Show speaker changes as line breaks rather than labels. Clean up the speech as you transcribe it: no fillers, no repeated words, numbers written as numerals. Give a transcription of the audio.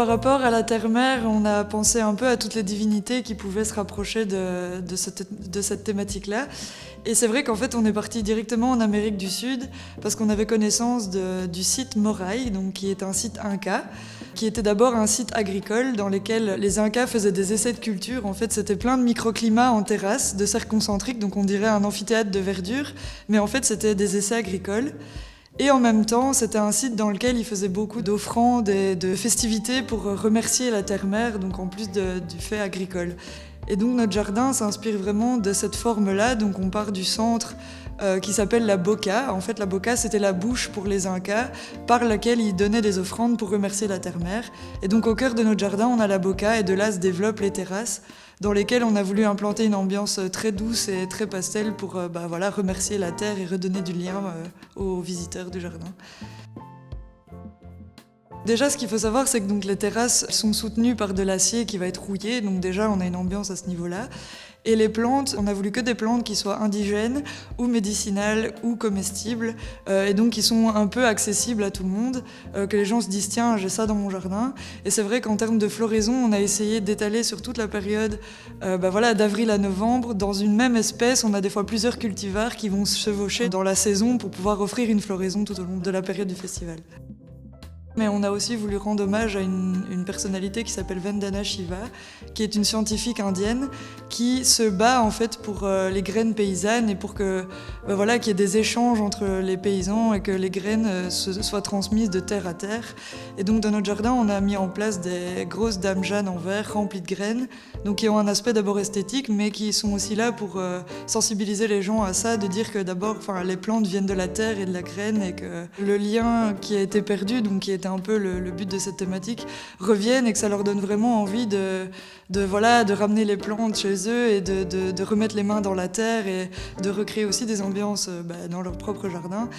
rapport à la terre-mère, on a pensé un peu à toutes les divinités qui pouvaient se rapprocher de cette thématique-là. Et c'est vrai qu'en fait, on est parti directement en Amérique du Sud parce qu'on avait connaissance du site Moray, donc qui est un site Inca, qui était d'abord un site agricole dans lequel les Incas faisaient des essais de culture. En fait, c'était plein de microclimats en terrasse, de cercles concentriques, donc on dirait un amphithéâtre de verdure, mais en fait, c'était des essais agricoles. Et en même temps, c'était un site dans lequel ils faisaient beaucoup d'offrandes et de festivités pour remercier la terre-mère, donc en plus du fait agricole. Et donc notre jardin s'inspire vraiment de cette forme-là, donc on part du centre qui s'appelle la boca. En fait, la boca, c'était la bouche pour les Incas, par laquelle ils donnaient des offrandes pour remercier la terre-mère. Et donc au cœur de notre jardin, on a la boca, et de là se développent les terrasses, dans lesquelles on a voulu implanter une ambiance très douce et très pastel pour remercier la terre et redonner du lien aux visiteurs du jardin. Déjà, ce qu'il faut savoir, c'est que donc, les terrasses sont soutenues par de l'acier qui va être rouillé, donc déjà on a une ambiance à ce niveau-là. Et les plantes, on a voulu que des plantes qui soient indigènes ou médicinales ou comestibles, et donc qui sont un peu accessibles à tout le monde, que les gens se disent tiens, j'ai ça dans mon jardin. Et c'est vrai qu'en termes de floraison, on a essayé d'étaler sur toute la période d'avril à novembre. Dans une même espèce, on a des fois plusieurs cultivars qui vont se chevaucher dans la saison pour pouvoir offrir une floraison tout au long de la période du festival. Mais on a aussi voulu rendre hommage à une personnalité qui s'appelle Vandana Shiva, qui est une scientifique indienne qui se bat en fait pour les graines paysannes et pour que qu'il y ait des échanges entre les paysans et que les graines soient transmises de terre à terre. Et donc dans notre jardin, on a mis en place des grosses dames Jeanne en verre remplies de graines, donc qui ont un aspect d'abord esthétique, mais qui sont aussi là pour sensibiliser les gens à ça, de dire que d'abord, les plantes viennent de la terre et de la graine et que le lien qui a été perdu, donc qui était un peu le but de cette thématique, revienne et que ça leur donne vraiment envie de ramener les plantes chez eux et de remettre les mains dans la terre et de recréer aussi des ambiances dans leur propre jardin.